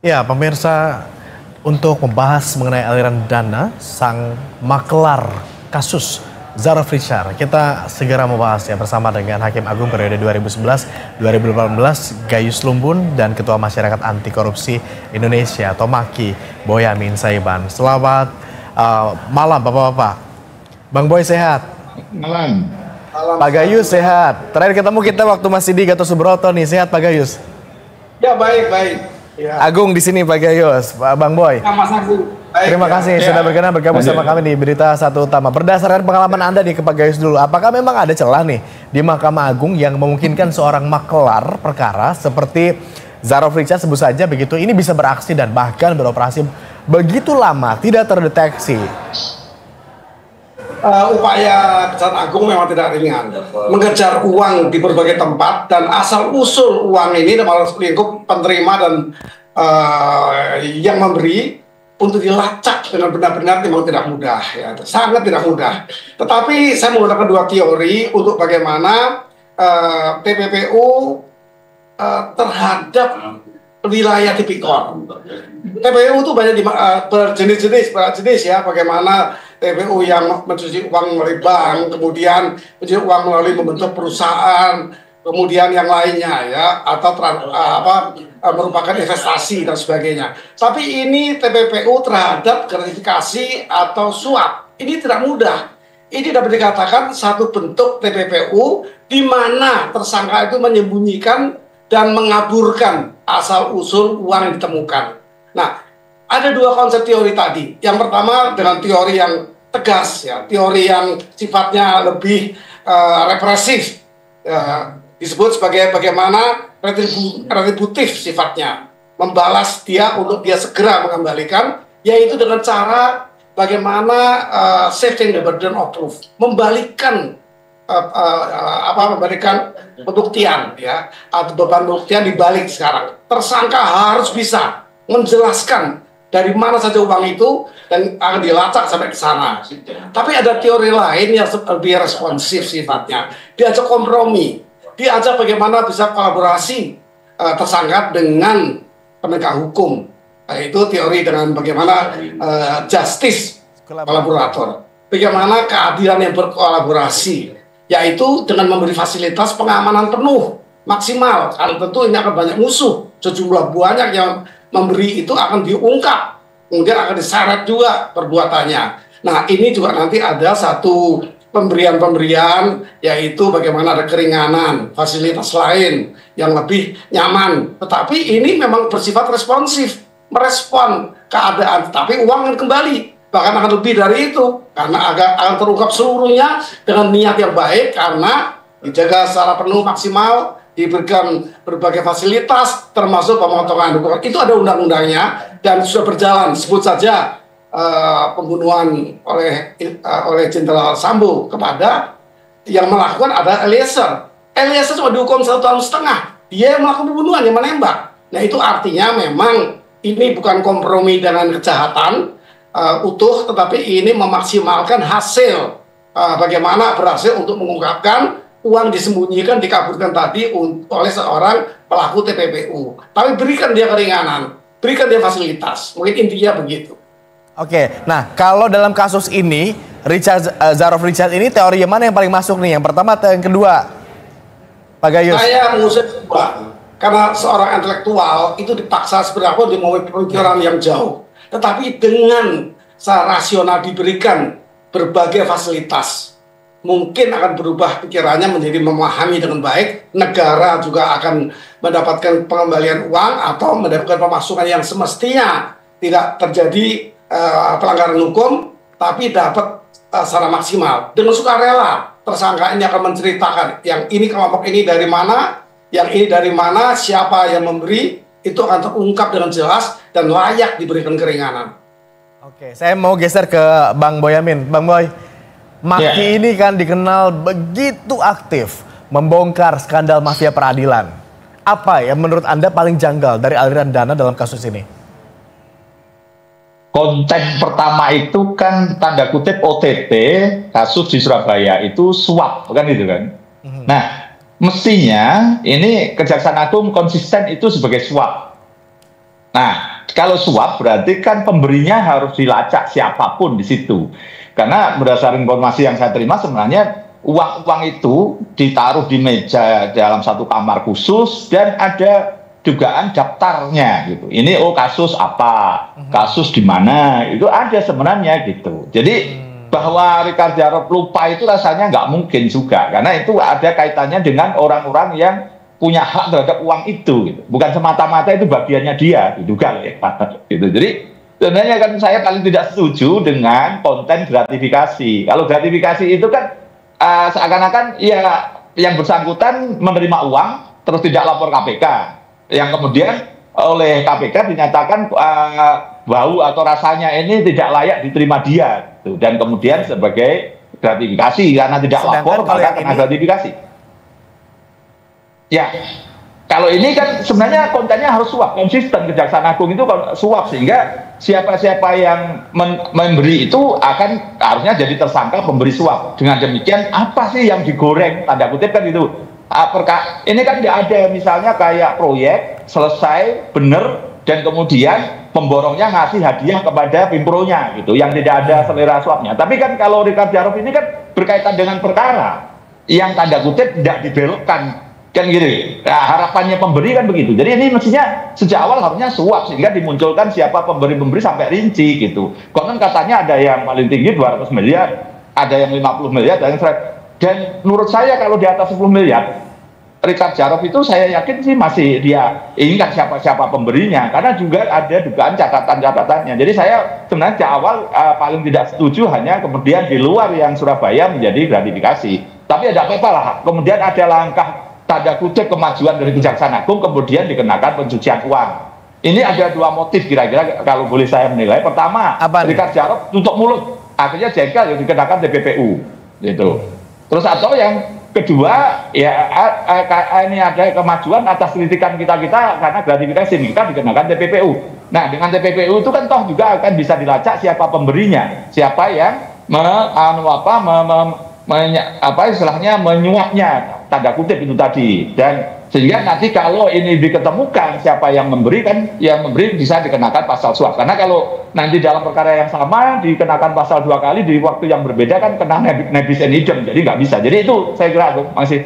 Ya, pemirsa, untuk membahas mengenai aliran dana sang makelar kasus Zara Frichar, kita segera membahasnya bersama dengan Hakim Agung periode 2011-2018 Gayus Lumbun dan Ketua Masyarakat Anti Korupsi Indonesia atau MAKI Boyamin Saiban. Selamat malam Bapak-bapak. Bang Boy sehat? Malam. Pak Gayus sehat? Terakhir ketemu kita waktu masih di Gatot Subroto nih, sehat Pak Gayus? Ya baik. Ya. Agung di sini Pak Gayus, Bang Boy. Mas Agung. Terima kasih sudah berkenan bergabung sama kami di Berita Satu Utama. Berdasarkan pengalaman Anda nih ke Pak Gayus dulu, apakah memang ada celah nih di Mahkamah Agung yang memungkinkan seorang makelar perkara seperti Zara Frichar sebut saja begitu, ini bisa beraksi dan bahkan beroperasi begitu lama tidak terdeteksi? Upaya Kejaksaan Agung memang tidak ringan, mengejar uang di berbagai tempat dan asal usul uang ini dalam lingkup penerima dan yang memberi untuk dilacak dengan benar-benar memang tidak mudah, ya, sangat tidak mudah. Tetapi saya menggunakan dua teori untuk bagaimana TPPU terhadap wilayah tipikor. TPPU itu banyak berjenis-jenis ya, bagaimana TPPU yang mencuci uang melalui bank, kemudian mencuci uang melalui membentuk perusahaan, kemudian yang lainnya ya, atau merupakan investasi dan sebagainya. Tapi ini TPPU terhadap gratifikasi atau suap, ini tidak mudah. Ini dapat dikatakan satu bentuk TPPU di mana tersangka itu menyembunyikan dan mengaburkan asal-usul uang yang ditemukan. Nah, ada dua konsep teori tadi. Yang pertama dengan teori yang tegas, ya, teori yang sifatnya lebih represif, disebut sebagai bagaimana retributif sifatnya, membalas dia untuk dia segera mengembalikan, yaitu dengan cara bagaimana shifting the burden of proof, membalikan memberikan pembuktian, ya, atau beban pembuktian dibalik sekarang. Tersangka harus bisa menjelaskan dari mana saja uang itu dan akan dilacak sampai ke sana. Tapi ada teori lain yang lebih responsif sifatnya. Diajak kompromi, diajak bagaimana bisa kolaborasi tersangka dengan penegak hukum. Itu teori dengan bagaimana justice kolaborator, bagaimana keadilan yang berkolaborasi, yaitu dengan memberi fasilitas pengamanan penuh maksimal. Karena tentu ini akan banyak musuh, sejumlah banyak yang memberi itu akan diungkap, kemudian akan diseret juga perbuatannya. Nah, ini juga nanti ada satu pemberian, yaitu bagaimana ada keringanan, fasilitas lain yang lebih nyaman. Tetapi ini memang bersifat responsif, merespon keadaan, tapi uang akan kembali, bahkan akan lebih dari itu, karena akan terungkap seluruhnya dengan niat yang baik, karena dijaga secara penuh maksimal, diberikan berbagai fasilitas, termasuk pemotongan dukungan. Itu ada undang-undangnya dan sudah berjalan. Sebut saja pembunuhan oleh Jenderal Sambo kepada yang melakukan ada Eliezer. Eliezer cuma dihukum 1,5 tahun. Dia yang melakukan pembunuhan, yang menembak. Nah, itu artinya memang ini bukan kompromi dengan kejahatan utuh, tetapi ini memaksimalkan hasil, bagaimana berhasil untuk mengungkapkan uang disembunyikan, dikaburkan tadi oleh seorang pelaku TPPU. Tapi berikan dia keringanan, berikan dia fasilitas. Mungkin intinya begitu. Oke, nah kalau dalam kasus ini, Zara Frichar ini teori yang mana yang paling masuk nih? Yang pertama atau yang kedua? Pak Gayus. Saya mengusir kedua, karena seorang intelektual itu dipaksa seberapa dia mau pemikiran yang jauh. Tetapi dengan secara rasional diberikan berbagai fasilitas, mungkin akan berubah pikirannya menjadi memahami dengan baik. Negara juga akan mendapatkan pengembalian uang atau mendapatkan pemasukan yang semestinya tidak terjadi pelanggaran hukum, tapi dapat secara maksimal. Dengan sukarela, tersangka ini akan menceritakan yang ini kelompok ini dari mana, yang ini dari mana, siapa yang memberi, itu akan terungkap dengan jelas dan layak diberikan keringanan. Oke, saya mau geser ke Bang Boyamin. Bang Boy, MAKI ini kan dikenal begitu aktif membongkar skandal mafia peradilan. Apa yang menurut Anda paling janggal dari aliran dana dalam kasus ini? Konten pertama itu kan tanda kutip OTT, kasus di Surabaya itu suap, kan itu kan. Nah, mestinya ini Kejaksaan Agung konsisten itu sebagai suap. Nah, kalau suap berarti kan pemberinya harus dilacak siapapun di situ. Karena berdasarkan informasi yang saya terima sebenarnya uang-uang itu ditaruh di meja dalam satu kamar khusus dan ada dugaan daftarnya gitu. Ini kasus apa, kasus di mana, itu ada sebenarnya gitu. Jadi bahwa Richard Jarot lupa itu rasanya nggak mungkin juga, karena itu ada kaitannya dengan orang-orang yang punya hak terhadap uang itu gitu. Bukan semata-mata itu bagiannya dia, diduga ya. Gitu. Jadi sebenarnya kan saya paling tidak setuju dengan konten gratifikasi. Kalau gratifikasi itu kan seakan-akan ya yang bersangkutan menerima uang terus tidak lapor KPK, yang kemudian oleh KPK dinyatakan bau atau rasanya ini tidak layak diterima dia gitu. Dan kemudian sebagai gratifikasi karena tidak lapor maka kena gratifikasi. Ya, kalau ini kan sebenarnya kontennya harus suap, konsisten. Kejaksaan Agung itu suap, sehingga siapa-siapa yang memberi itu akan harusnya jadi tersangka pemberi suap. Dengan demikian apa sih yang digoreng, tanda kutip kan itu. Ini kan tidak ada misalnya kayak proyek selesai bener dan kemudian pemborongnya ngasih hadiah kepada pimpronya gitu, yang tidak ada selera suapnya. Tapi kan kalau Richard Jarot ini kan berkaitan dengan perkara yang tanda kutip tidak dibelokkan kan gitu. Nah, harapannya pemberi kan begitu. Jadi ini mestinya sejak awal harusnya suap sehingga dimunculkan siapa pemberi-pemberi sampai rinci gitu. Konon katanya ada yang paling tinggi 200 miliar, ada yang 50 miliar, ada yang 100. Dan menurut saya kalau di atas 10 miliar, Richard Jarot itu saya yakin sih masih dia ingat siapa-siapa pemberinya, karena juga ada dugaan catatan-catatannya. Jadi saya sebenarnya sejak awal paling tidak setuju hanya kemudian di luar yang Surabaya menjadi gratifikasi. Tapi ada apa-apa lah. Kemudian ada langkah tanda kutip kemajuan dari Kejaksaan Agung kemudian dikenakan pencucian uang. Ini ada dua motif kira-kira kalau boleh saya menilai. Pertama, Richard Jarot tutup mulut, akhirnya jengkel yang dikenakan TPPU gitu. Terus atau yang kedua ya ini ada kemajuan atas kritikan kita karena gratifikasi kita dikenakan TPPU. Nah, dengan TPPU itu kan toh juga akan bisa dilacak siapa pemberinya, siapa yang istilahnya menyuapnya, tanda kutip itu tadi. Dan sehingga nanti kalau ini diketemukan siapa yang memberi, kan yang memberi bisa dikenakan pasal suap. Karena kalau nanti dalam perkara yang sama dikenakan pasal 2 kali di waktu yang berbeda kan kena nebis in idem, jadi nggak bisa. Jadi itu saya kira tuh masih.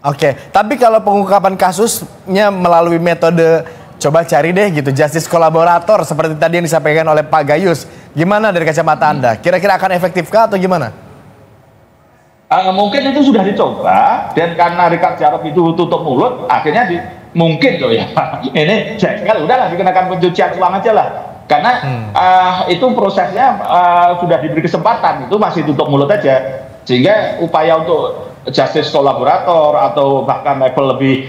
Oke, tapi kalau pengungkapan kasusnya melalui metode coba cari deh gitu, justice kolaborator seperti tadi yang disampaikan oleh Pak Gayus, gimana dari kacamata Anda? Kira-kira akan efektifkah atau gimana? Mungkin itu sudah dicoba, dan karena Richard Jarot itu tutup mulut, akhirnya mungkin loh ya, ini jengkel, udahlah dikenakan pencucian uang aja lah. Karena itu prosesnya sudah diberi kesempatan, itu masih tutup mulut aja. Sehingga upaya untuk justice kolaborator atau bahkan level lebih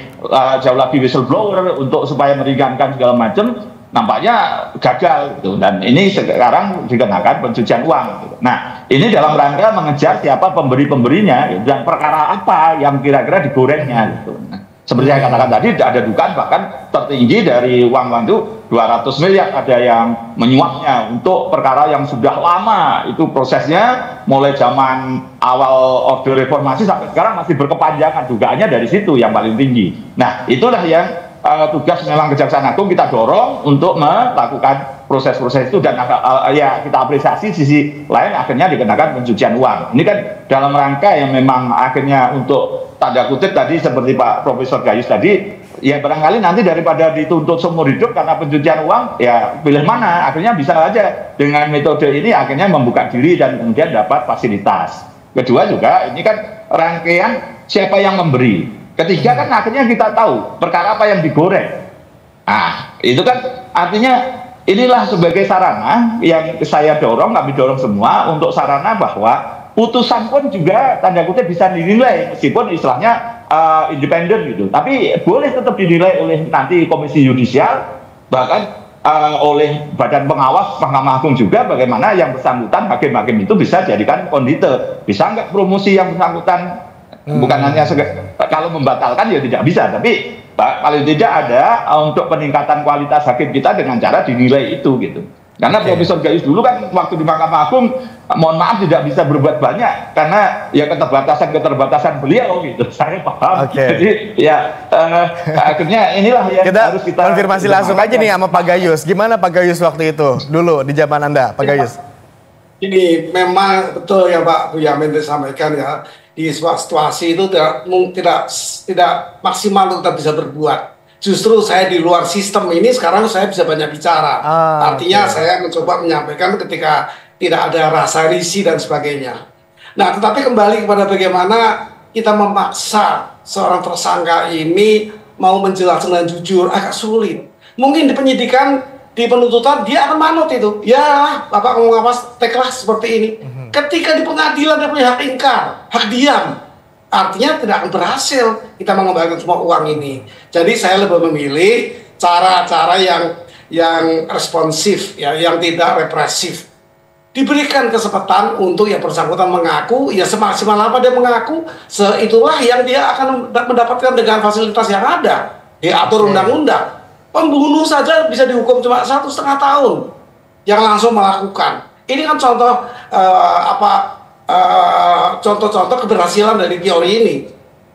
jauh lagi whistleblower untuk supaya meringankan segala macam, nampaknya gagal gitu. Dan ini sekarang dikenakan pencucian uang gitu. Nah, ini dalam rangka mengejar siapa pemberi-pemberinya gitu, dan perkara apa yang kira-kira digorengnya gitu. Nah, seperti yang katakan tadi ada dugaan bahkan tertinggi dari uang itu 200 miliar, ada yang menyuapnya untuk perkara yang sudah lama, itu prosesnya mulai zaman awal Orde Reformasi sampai sekarang masih berkepanjangan, dugaannya dari situ yang paling tinggi. Nah, itulah yang tugas memang Kejaksaan Agung kita dorong untuk melakukan proses-proses itu, dan ya kita apresiasi sisi lain akhirnya dikenakan pencucian uang. Ini kan dalam rangka yang memang akhirnya untuk tanda kutip tadi seperti Pak Profesor Gayus tadi, ya barangkali nanti daripada dituntut seumur hidup karena pencucian uang, ya pilih mana, akhirnya bisa aja dengan metode ini akhirnya membuka diri dan kemudian dapat fasilitas. Kedua juga ini kan rangkaian siapa yang memberi. Ketiga kan akhirnya kita tahu perkara apa yang digoreng. Nah, itu kan artinya inilah sebagai sarana yang saya dorong, kami dorong semua untuk sarana bahwa putusan pun juga tanda kutip bisa dinilai meskipun istilahnya independen gitu. Tapi boleh tetap dinilai oleh nanti Komisi Yudisial, bahkan oleh Badan Pengawas Mahkamah Agung juga, bagaimana yang bersangkutan hakim-hakim itu bisa jadikan kondite. Bisa nggak promosi yang bersangkutan? Bukan hanya kalau membatalkan ya tidak bisa, tapi paling tidak ada untuk peningkatan kualitas hakim kita dengan cara dinilai itu gitu. Karena Profesor Gayus dulu kan waktu di Mahkamah Agung mohon maaf tidak bisa berbuat banyak karena ya keterbatasan beliau gitu. Saya paham. Jadi ya akhirnya inilah yang harus kita konfirmasi langsung aja nih sama Pak Gayus. Gimana Pak Gayus waktu itu dulu di zaman Anda, Pak Gayus? Ini memang betul ya Pak Bu Yamin disampaikan ya, di sebuah situasi itu tidak maksimal untuk kita bisa berbuat. Justru saya di luar sistem ini sekarang saya bisa banyak bicara. Artinya saya mencoba menyampaikan ketika tidak ada rasa risih dan sebagainya. Nah, tetapi kembali kepada bagaimana kita memaksa seorang tersangka ini mau menjelaskan dengan jujur agak sulit. Mungkin di penyidikan, di penuntutan dia akan manut itu. Ya, Bapak ngomong apa, teklah seperti ini. Ketika di pengadilan dia punya hak ingkar, hak diam. Artinya tidak akan berhasil kita mengembalikan semua uang ini. Jadi saya lebih memilih cara-cara yang responsif, ya, yang tidak represif. Diberikan kesempatan untuk yang bersangkutan mengaku, ya semaksimal apa dia mengaku, itulah yang dia akan mendapatkan dengan fasilitas yang ada, diatur undang-undang. Pembunuh saja bisa dihukum cuma 1,5 tahun yang langsung melakukan. Ini kan contoh contoh-contoh keberhasilan dari teori ini.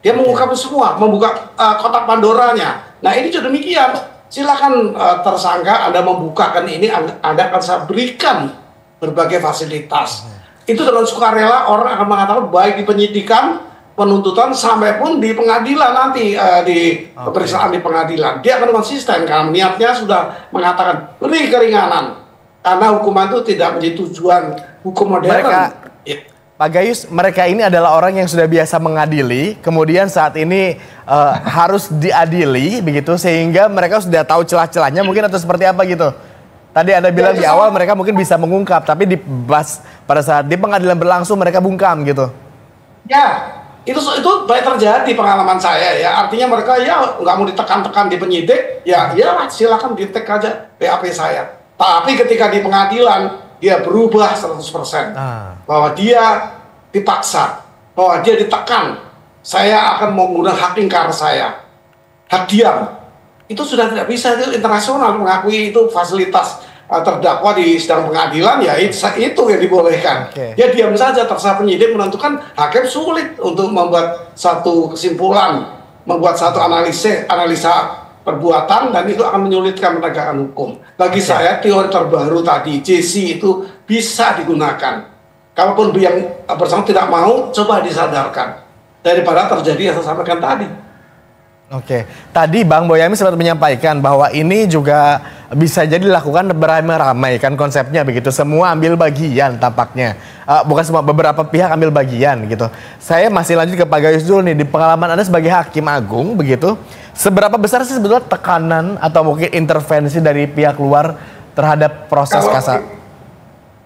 Dia mengungkap semua, membuka kotak Pandoranya. Nah ini juga demikian. Silakan tersangka Anda membukakan ini, Anda akan saya berikan berbagai fasilitas. Itu dengan sukarela orang akan mengatakan baik di penyidikan, penuntutan, sampai pun di pengadilan nanti, di pemeriksaan di pengadilan. Dia akan konsisten karena niatnya sudah mengatakan beri keringanan. Karena hukuman itu tidak menjadi tujuan hukum modern. Pak Gayus, mereka ini adalah orang yang sudah biasa mengadili, kemudian saat ini harus diadili, begitu, sehingga mereka sudah tahu celah-celahnya mungkin atau seperti apa gitu. Tadi Anda bilang di awal mereka mungkin bisa mengungkap, tapi pada saat di pengadilan berlangsung mereka bungkam gitu. Ya, itu baik terjadi pengalaman saya ya. Artinya mereka ya nggak mau ditekan-tekan di penyidik, ya silakan di-tag aja BAP saya. Tapi ketika di pengadilan dia berubah 100%. Bahwa dia dipaksa, bahwa dia ditekan. Saya akan menggunakan hak ingkar saya. Hak diam. Itu sudah tidak bisa, itu internasional mengakui itu fasilitas terdakwa di sidang pengadilan, ya itu yang dibolehkan. Ya diam saja, terserah penyidik menentukan, hakim sulit untuk membuat satu kesimpulan, membuat satu analisa perbuatan, dan itu akan menyulitkan penegakan hukum. Bagi saya teori terbaru tadi JC itu bisa digunakan. Kalaupun yang bersangkutan tidak mau, coba disadarkan daripada terjadi yang saya sampaikan tadi. Tadi Bang Boyamin sempat menyampaikan bahwa ini juga bisa jadi dilakukan beramai-ramai kan konsepnya begitu. Semua ambil bagian tampaknya. Bukan semua, beberapa pihak ambil bagian gitu. Saya masih lanjut ke Pak Gayus dulu nih. Di pengalaman Anda sebagai Hakim Agung begitu, seberapa besar sih sebetulnya tekanan atau mungkin intervensi dari pihak luar terhadap proses kasasi?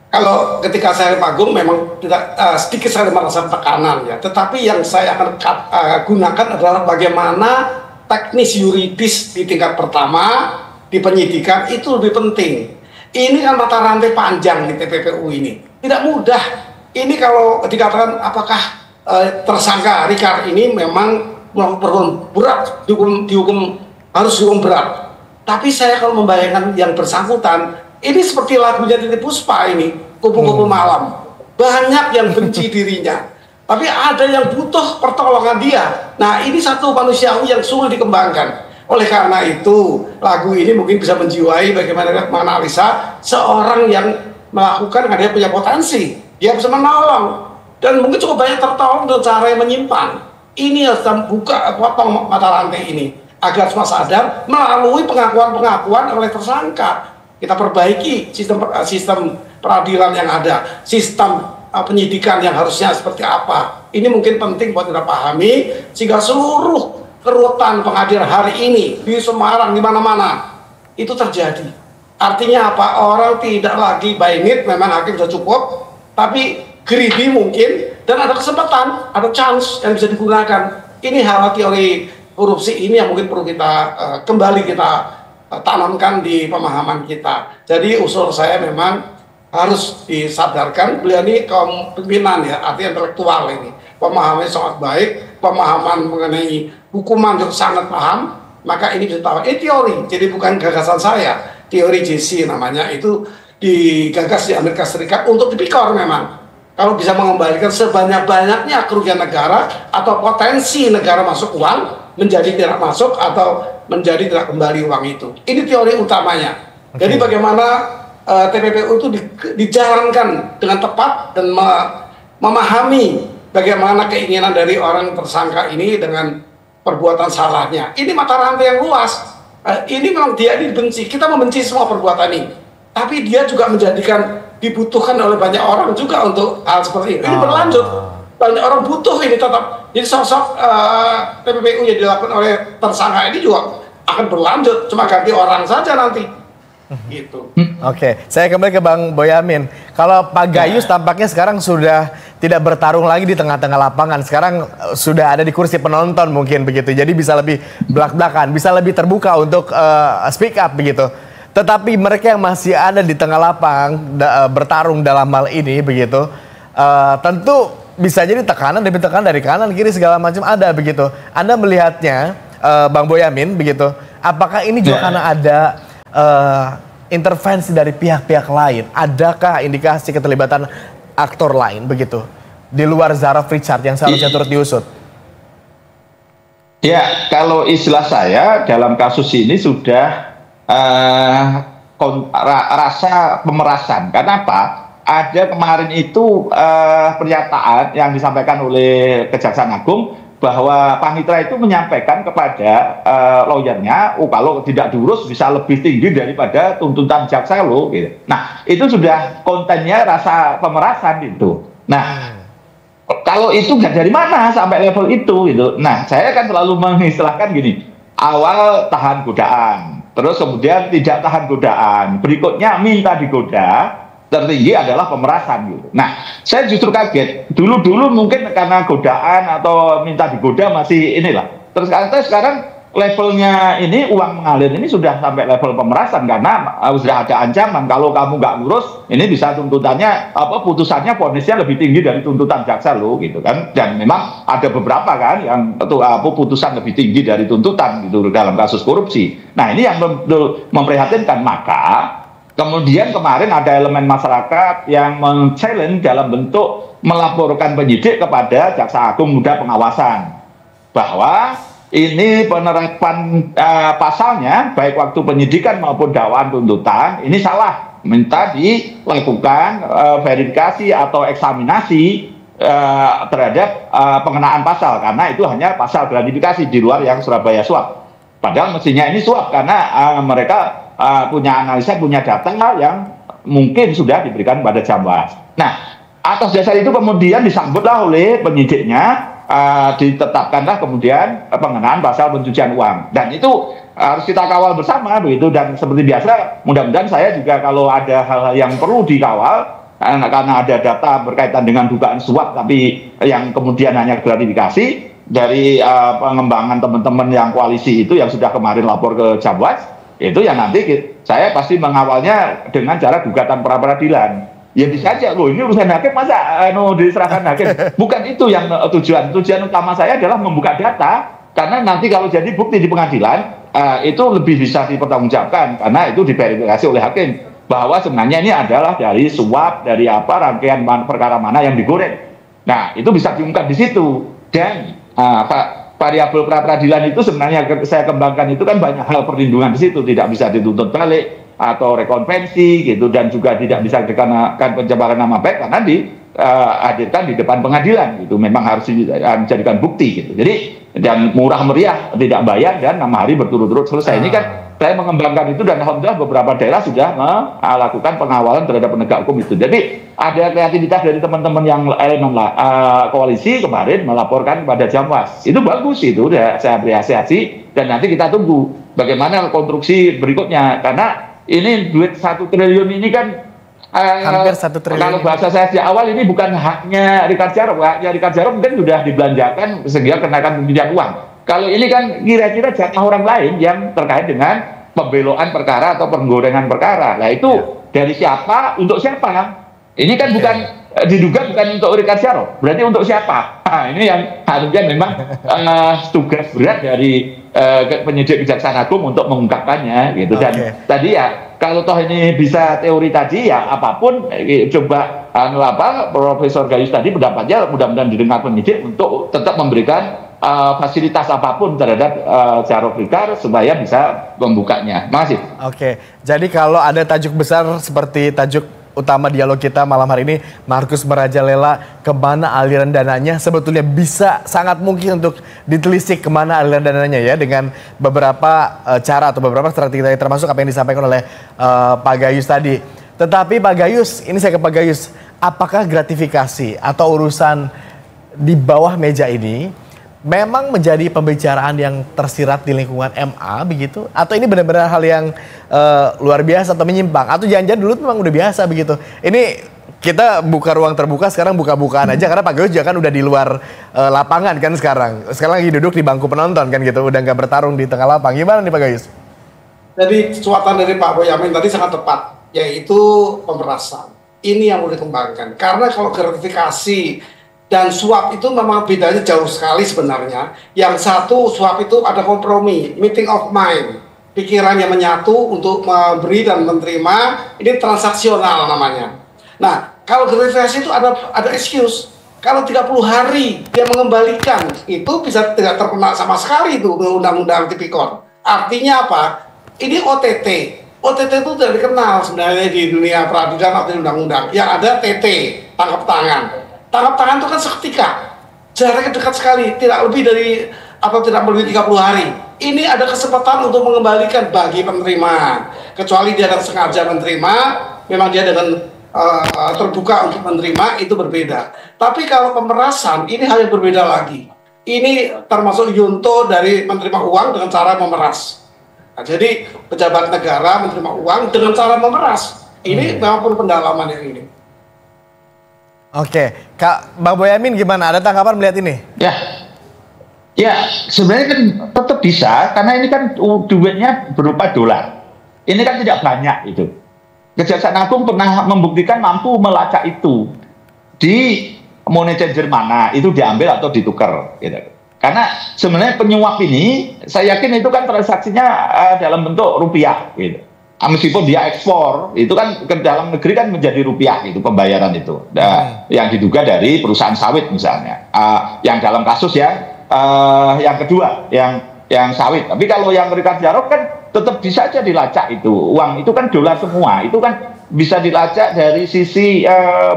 Kalau ketika saya Hakim Agung memang tidak sedikit saya merasa tekanan ya. Tetapi yang saya akan gunakan adalah bagaimana teknis yuridis di tingkat pertama, di penyidikan itu lebih penting. Ini kan mata rantai panjang di TPPU ini. Tidak mudah. Ini kalau dikatakan apakah tersangka Richard ini memang melakukan berat, harus dihukum berat. Tapi saya kalau membayangkan yang bersangkutan, ini seperti lagunya Titiek Puspa ini, kupu-kupu malam. Banyak yang benci dirinya. Tapi ada yang butuh pertolongan dia. Nah ini satu manusiawi yang sulit dikembangkan. Oleh karena itu, lagu ini mungkin bisa menjiwai bagaimana menganalisa seorang yang melakukan karena dia punya potensi. Dia bisa menolong. Dan mungkin cukup banyak tertolong dengan cara yang menyimpang. Ini harus buka, potong mata rantai ini. Agar semua sadar melalui pengakuan-pengakuan oleh tersangka. Kita perbaiki sistem peradilan yang ada. Sistem penyidikan yang harusnya seperti apa. Ini mungkin penting buat kita pahami. Sehingga seluruh kerutan pengadilan hari ini di Semarang, di mana-mana itu terjadi. Artinya apa? Orang tidak lagi by need, memang hakim sudah cukup, tapi greedy mungkin, dan ada kesempatan, ada chance yang bisa digunakan. Ini hal teori korupsi ini yang mungkin perlu kita kembali kita tanamkan di pemahaman kita. Jadi usul saya memang harus disadarkan, beliau ini kaum pimpinan ya, artinya intelektual ini. Pemahamannya sangat baik, pemahaman mengenai hukuman juga sangat paham, maka ini bisa tahu. Ini teori, jadi bukan gagasan saya. Teori JC namanya, itu digagas di Amerika Serikat untuk dipikor memang. Kalau bisa mengembalikan sebanyak-banyaknya kerugian negara atau potensi negara masuk uang menjadi tidak masuk atau menjadi tidak kembali uang itu. Ini teori utamanya. Jadi bagaimana TPPU itu dijalankan dengan tepat dan memahami bagaimana keinginan dari orang tersangka ini dengan perbuatan salahnya. Ini mata rantai yang luas. Ini memang dia dibenci. Kita membenci semua perbuatan ini. Tapi dia juga menjadikan dibutuhkan oleh banyak orang juga untuk hal seperti ini. Ini berlanjut. Banyak orang butuh ini tetap. Jadi sosok TPPU yang dilakukan oleh tersangka ini juga akan berlanjut. Cuma ganti orang saja nanti. Gitu. Oke, saya kembali ke Bang Boyamin. Kalau Pak Gayus tampaknya sekarang sudah tidak bertarung lagi di tengah-tengah lapangan. Sekarang sudah ada di kursi penonton mungkin begitu. Jadi bisa lebih belak-belakan, bisa lebih terbuka untuk speak up begitu. Tetapi mereka yang masih ada di tengah lapang bertarung dalam hal ini begitu, tentu bisa jadi tekanan demi tekanan dari kanan kiri segala macam ada begitu. Anda melihatnya Bang Boyamin begitu, apakah ini juga karena ada intervensi dari pihak-pihak lain? Adakah indikasi keterlibatan aktor lain begitu di luar Zaraf Richard yang seharusnya turut diusut? Ya, kalau istilah saya dalam kasus ini sudah rasa pemerasan. Karena apa? Ada kemarin itu pernyataan yang disampaikan oleh Kejaksaan Agung bahwa Panitra itu menyampaikan kepada lawyernya, kalau tidak diurus bisa lebih tinggi daripada tuntutan jaksa lo. Gitu. Nah, itu sudah kontennya rasa pemerasan itu. Nah, kalau itu nggak dari mana sampai level itu, gitu. Nah, saya kan selalu mengistilahkan gini, awal tahan godaan. Terus kemudian tidak tahan godaan, berikutnya minta digoda, tertinggi adalah pemerasan gitu. Nah, saya justru kaget. Dulu mungkin karena godaan atau minta digoda masih inilah. Terus sekarang levelnya ini uang mengalir ini sudah sampai level pemerasan karena sudah ada ancaman kalau kamu nggak ngurus ini bisa tuntutannya putusannya vonisnya lebih tinggi dari tuntutan jaksa lo gitu kan. Dan memang ada beberapa kan yang putusan lebih tinggi dari tuntutan gitu dalam kasus korupsi. Nah, ini yang memprihatinkan. Maka kemudian kemarin ada elemen masyarakat yang men-challenge dalam bentuk melaporkan penyidik kepada Jaksa Agung Muda Pengawasan bahwa ini penerapan pasalnya baik waktu penyidikan maupun dakwaan tuntutan ini salah, minta dilakukan verifikasi atau eksaminasi terhadap pengenaan pasal karena itu hanya pasal gratifikasi di luar yang Surabaya suap. Padahal mestinya ini suap karena mereka punya analisa, punya data yang mungkin sudah diberikan pada Jamwas. Nah, atas dasar itu kemudian disambutlah oleh penyidiknya, ditetapkanlah kemudian pengenaan pasal pencucian uang. Dan itu harus kita kawal bersama begitu. Dan seperti biasa, mudah-mudahan saya juga kalau ada hal-hal yang perlu dikawal, karena ada data berkaitan dengan dugaan suap, tapi yang kemudian hanya gratifikasi dari pengembangan teman-teman yang koalisi itu yang sudah kemarin lapor ke Jamwas, itu yang nanti saya pasti mengawalnya dengan cara gugatan pra peradilan. Ya bisa aja loh, ini urusan hakim masa diserahkan hakim. Bukan itu yang tujuan utama saya adalah membuka data karena nanti kalau jadi bukti di pengadilan itu lebih bisa dipertanggungjawabkan karena itu diverifikasi oleh hakim bahwa sebenarnya ini adalah dari suap, dari rangkaian perkara mana yang digoreng. Nah, itu bisa diungkap di situ. Dan variabel pra peradilan itu sebenarnya saya kembangkan itu kan banyak hal perlindungan di situ, tidak bisa dituntut balik atau rekonvensi gitu, dan juga tidak bisa dikenakan pencemaran nama baik karena dihadirkan di depan pengadilan gitu, memang harus dijadikan bukti gitu. Jadi dan murah meriah, tidak bayar dan 6 hari berturut-turut selesai. Ini kan saya mengembangkan itu dan alhamdulillah beberapa daerah sudah melakukan pengawalan terhadap penegak hukum itu. Jadi ada kreativitas dari teman-teman yang elemen koalisi kemarin melaporkan kepada Jamwas. Itu bagus, itu saya apresiasi dan nanti kita tunggu bagaimana konstruksi berikutnya karena ini duit 1 triliun ini kan hampir 1 triliun. Kalau bahasa saya di awal ini bukan haknya Richard Jarot, haknya Richard Jarot mungkin sudah dibelanjakan sehingga kenakan pencucian uang. Kalau ini kan kira-kira jatah orang lain yang terkait dengan pembeloan perkara atau penggorengan perkara. Nah itu dari siapa untuk siapa? Ini kan bukan diduga bukan untuk Richard Sihab, berarti untuk siapa? Nah, ini yang harusnya memang tugas berat dari penyidik Kejaksaan Agung untuk mengungkapkannya gitu. Dan tadi ya kalau toh ini bisa teori tadi ya apapun coba Profesor Gayus tadi pendapatnya mudah-mudahan didengar penyidik untuk tetap memberikan fasilitas apapun terhadap Syarif Fikar supaya bisa membukanya. Makasih. Oke, jadi kalau ada tajuk besar seperti tajuk utama dialog kita malam hari ini, Markus merajalela kemana aliran dananya, sebetulnya bisa sangat mungkin untuk ditelisik kemana aliran dananya ya, dengan beberapa cara atau beberapa strategi termasuk apa yang disampaikan oleh Pak Gayus tadi. Tetapi Pak Gayus, ini saya ke Pak Gayus, apakah gratifikasi atau urusan di bawah meja ini memang menjadi pembicaraan yang tersirat di lingkungan MA begitu? Atau ini benar-benar hal yang luar biasa atau menyimpang? Atau jangan-jangan dulu memang udah biasa begitu? Ini kita buka ruang terbuka, sekarang buka-bukaan aja karena Pak Gayus juga kan udah di luar lapangan kan sekarang. Sekarang lagi duduk di bangku penonton kan gitu, udah nggak bertarung di tengah lapang. Gimana nih Pak Gayus? Jadi sesuatan dari Pak Boyamin tadi sangat tepat, yaitu pemerasan. Ini yang mau dikembangkan. Karena kalau gratifikasi dan suap itu memang bedanya jauh sekali sebenarnya. Yang satu suap itu ada kompromi, meeting of mind, pikiran yang menyatu untuk memberi dan menerima, ini transaksional namanya. Nah, kalau gratifikasi itu ada excuse. Kalau 30 hari dia mengembalikan, itu bisa tidak terkena sama sekali itu undang-undang tipikor. Artinya apa? Ini OTT. OTT itu tidak dikenal sebenarnya di dunia peradilan atau di undang-undang. Yang ada TT, tangkap tangan. Tangkap tangan itu kan seketika, jaraknya dekat sekali, tidak lebih dari atau tidak melebihi 30 hari. Ini ada kesempatan untuk mengembalikan bagi penerima, kecuali dia dengan sengaja menerima, memang dia dengan terbuka untuk menerima, itu berbeda. Tapi kalau pemerasan, ini hal yang berbeda lagi. Ini termasuk yunto dari menerima uang dengan cara memeras. Nah, jadi pejabat negara menerima uang dengan cara memeras. Ini memang perlu pendalaman yang ini. Oke, Bang Boyamin gimana? Ada tanggapan melihat ini? Ya sebenarnya kan tetap bisa karena ini kan duitnya berupa dolar. Ini kan tidak banyak itu. Kejaksaan Agung pernah membuktikan mampu melacak itu di money changer mana itu diambil atau ditukar. Gitu. Karena sebenarnya penyuap ini, saya yakin itu kan transaksinya dalam bentuk rupiah. Gitu. Meskipun dia ekspor, itu kan ke dalam negeri kan menjadi rupiah itu pembayaran itu. Yang diduga dari perusahaan sawit misalnya. Yang dalam kasus yang kedua, yang sawit. Tapi kalau yang Richard Sihab kan tetap bisa aja dilacak itu. Uang itu kan dolar semua. Itu kan bisa dilacak dari sisi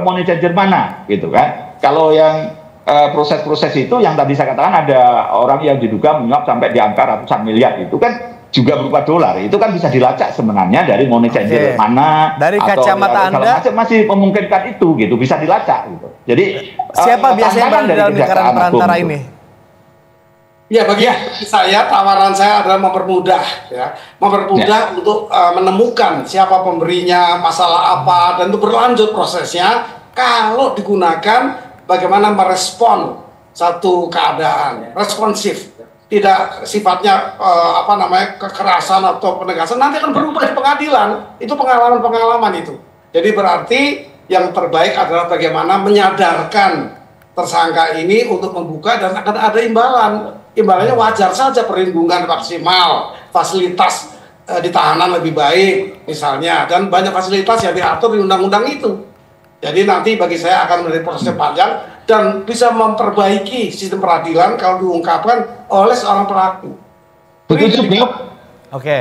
money changer mana gitu kan. Kalau yang proses-proses itu yang tadi saya katakan ada orang yang diduga menyuap sampai di angka ratusan miliar itu kan juga berupa dolar, itu kan bisa dilacak sebenarnya dari money changer mana dari kacamata atau Anda masih memungkinkan itu gitu bisa dilacak gitu. Jadi siapa biasanya berada dalam lingkaran perantara ini? Ya bagi saya tawaran saya adalah mempermudah untuk menemukan siapa pemberinya, masalah apa, dan itu berlanjut prosesnya kalau digunakan bagaimana merespon satu keadaan responsif. Tidak sifatnya kekerasan atau penegasan, nanti akan berubah di pengadilan. Itu pengalaman-pengalaman itu. Jadi berarti yang terbaik adalah bagaimana menyadarkan tersangka ini untuk membuka dan akan ada imbalan. Imbalannya wajar saja, perlindungan maksimal, fasilitas di tahanan lebih baik misalnya, dan banyak fasilitas yang diatur di undang-undang itu. Jadi nanti bagi saya akan menjadi proses panjang dan bisa memperbaiki sistem peradilan kalau diungkapkan oleh seorang pelaku. Setuju, Prof.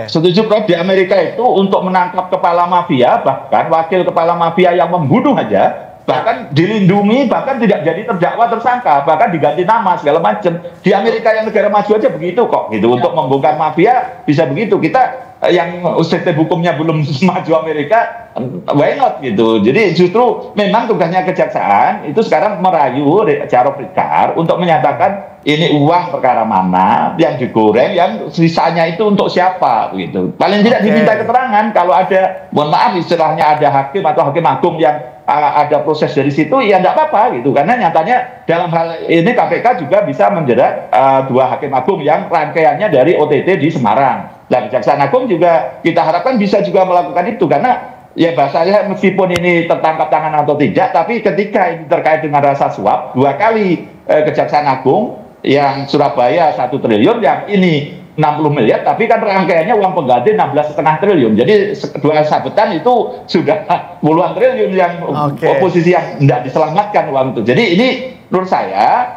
Setuju, Prof. Di Amerika itu untuk menangkap kepala mafia, bahkan wakil kepala mafia yang membunuh aja, bahkan dilindungi, bahkan tidak jadi terdakwa tersangka, bahkan diganti nama segala macam. Di Amerika yang negara maju aja begitu kok, gitu. Untuk membongkar mafia bisa begitu. Kita yang sistem hukumnya belum maju Amerika, why not gitu. Jadi justru memang tugasnya kejaksaan itu sekarang merayu Syarif Fikar untuk menyatakan ini uang perkara mana yang digoreng, yang sisanya itu untuk siapa gitu. Paling tidak diminta keterangan kalau ada, mohon maaf istilahnya ada hakim atau hakim agung yang ada proses dari situ, ya enggak apa-apa gitu. Karena nyatanya dalam hal ini KPK juga bisa menjerat 2 hakim agung yang rangkaiannya dari OTT di Semarang. Dan Kejaksaan Agung juga kita harapkan bisa juga melakukan itu karena ya bahasanya meskipun ini tertangkap tangan atau tidak, tapi ketika ini terkait dengan rasa suap, 2 kali Kejaksaan Agung yang Surabaya 1 triliun, yang ini 60 miliar, tapi kan rangkaiannya uang pengganti 16,5 triliun. Jadi 2 sabetan itu sudah puluhan triliun yang oposisi yang tidak diselamatkan uang itu. Jadi ini menurut saya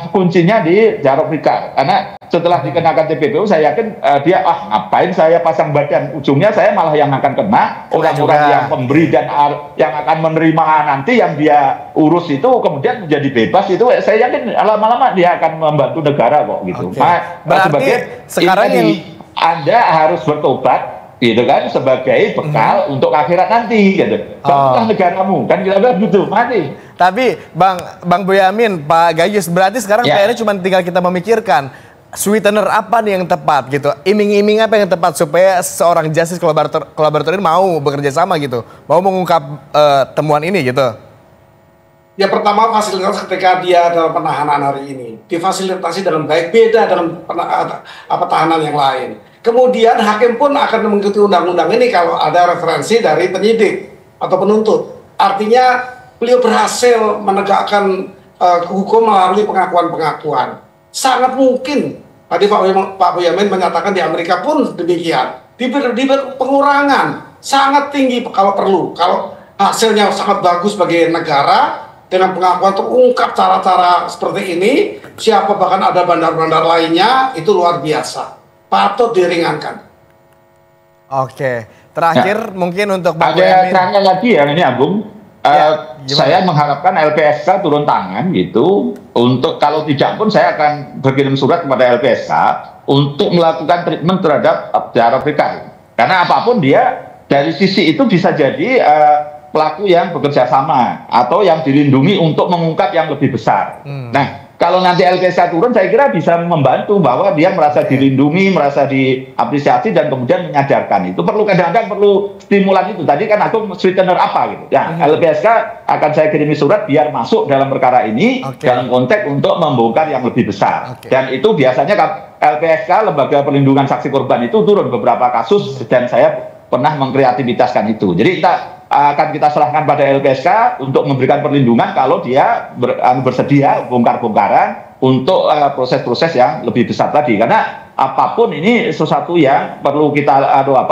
kuncinya di Jarod Fikar, karena setelah dikenakan TPPU saya yakin dia ngapain saya pasang badan, ujungnya saya malah yang akan kena orang-orang yang pemberi dan yang akan menerima nanti yang dia urus itu kemudian menjadi bebas, itu saya yakin lama-lama dia akan membantu negara kok gitu. Berarti sekarang ini Anda harus bertobat gitu kan, sebagai bekal untuk akhirat nanti gitu. Contoh negaramu kan kira-kira gitu, mati. Tapi Bang Boyamin, Pak Gayus, berarti sekarang PR-nya cuma tinggal kita memikirkan sweetener apa nih yang tepat gitu, iming-iming apa yang tepat supaya seorang justice kolaborator ini mau bekerja sama gitu, mau mengungkap temuan ini gitu. Ya pertama, fasilitas ketika dia dalam penahanan hari ini difasilitasi dengan baik, beda dengan tahanan yang lain. Kemudian hakim pun akan mengikuti undang-undang ini kalau ada referensi dari penyidik atau penuntut. Artinya beliau berhasil menegakkan hukum melalui pengakuan-pengakuan. Sangat mungkin, tadi Pak Boyamin menyatakan di Amerika pun demikian, diberi pengurangan sangat tinggi kalau perlu. Kalau hasilnya sangat bagus bagi negara, dengan pengakuan terungkap cara-cara seperti ini, siapa bahkan ada bandar-bandar lainnya, itu luar biasa. Patut diringankan. Oke, terakhir mungkin untuk Bang Boyamin. Ada terangnya lagi ya ini Agung. Saya mengharapkan LPSK turun tangan gitu, untuk kalau tidak pun saya akan berkirim surat kepada LPSK untuk melakukan treatment terhadap Jarod Fikar. Karena apapun dia dari sisi itu bisa jadi pelaku yang bekerja sama atau yang dilindungi untuk mengungkap yang lebih besar. Nah, kalau nanti LPSK turun, saya kira bisa membantu bahwa dia merasa dilindungi, merasa diapresiasi, dan kemudian menyadarkan. Itu perlu, kadang-kadang perlu stimulan itu. Tadi kan aku sweetener apa gitu. Ya, LPSK akan saya kirimi surat biar masuk dalam perkara ini dalam konteks untuk membongkar yang lebih besar. Dan itu biasanya LPSK, Lembaga Perlindungan Saksi Korban, itu turun beberapa kasus dan saya pernah mengkreativitaskan itu. Jadi akan kita serahkan pada LPSK untuk memberikan perlindungan kalau dia bersedia bongkar-bongkaran untuk proses-proses yang lebih besar tadi. Karena apapun ini sesuatu yang perlu kita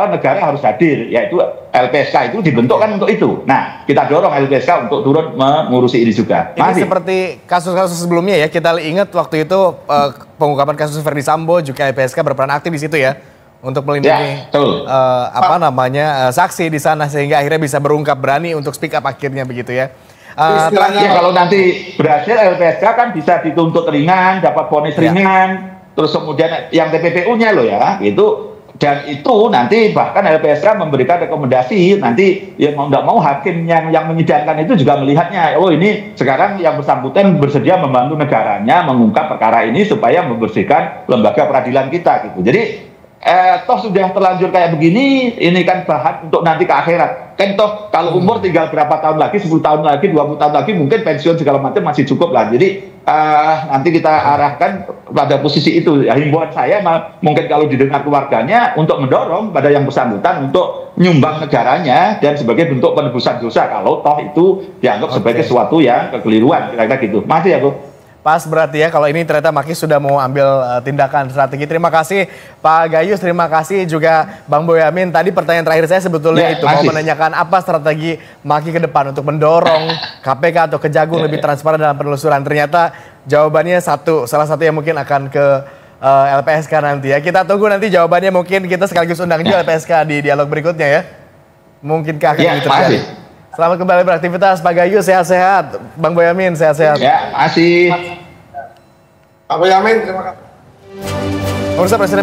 negara harus hadir, yaitu LPSK itu dibentuk kan untuk itu. Nah, kita dorong LPSK untuk turun mengurusi ini juga. Ini seperti kasus-kasus sebelumnya ya, kita ingat waktu itu pengungkapan kasus Verdi Sambo juga LPSK berperan aktif di situ ya, untuk melindungi saksi di sana sehingga akhirnya bisa berungkap, berani untuk speak up akhirnya begitu ya. Kalau nanti berhasil LPSK kan bisa dituntut ringan, dapat vonis ringan, terus kemudian yang TPPU-nya loh ya, itu, dan itu nanti bahkan LPSK memberikan rekomendasi, nanti ya mau nggak mau hakim yang menyidangkan itu juga melihatnya, oh ini sekarang yang bersangkutan bersedia membantu negaranya mengungkap perkara ini supaya membersihkan lembaga peradilan kita gitu. Jadi toh sudah terlanjur kayak begini, ini kan bahan untuk nanti ke akhirat. Kan toh kalau umur tinggal berapa tahun lagi, 10 tahun lagi, 20 tahun lagi, mungkin pensiun segala macam masih cukup lah. Jadi nanti kita arahkan pada posisi itu. Ya, himbauan saya mungkin kalau didengar keluarganya untuk mendorong pada yang bersangkutan untuk nyumbang negaranya dan sebagai bentuk penebusan dosa kalau toh itu dianggap sebagai sesuatu yang kekeliruan, kira-kira gitu. Masih ya, Bu? Pas berarti ya kalau ini ternyata Maki sudah mau ambil tindakan strategi. Terima kasih Pak Gayus, terima kasih juga Bang Boyamin. Tadi pertanyaan terakhir saya sebetulnya mau menanyakan apa strategi Maki ke depan untuk mendorong KPK atau Kejagung lebih transparan dalam penelusuran. Ternyata jawabannya salah satu yang mungkin akan ke LPSK nanti ya. Kita tunggu nanti jawabannya, mungkin kita sekaligus undang juga LPSK di dialog berikutnya ya. Mungkinkah akan terjadi? Selamat kembali beraktivitas Pak Gayus, sehat-sehat. Bang Boyamin, sehat-sehat. Ya, masih. Pak Boyamin, terima kasih. Pemirsa, Presiden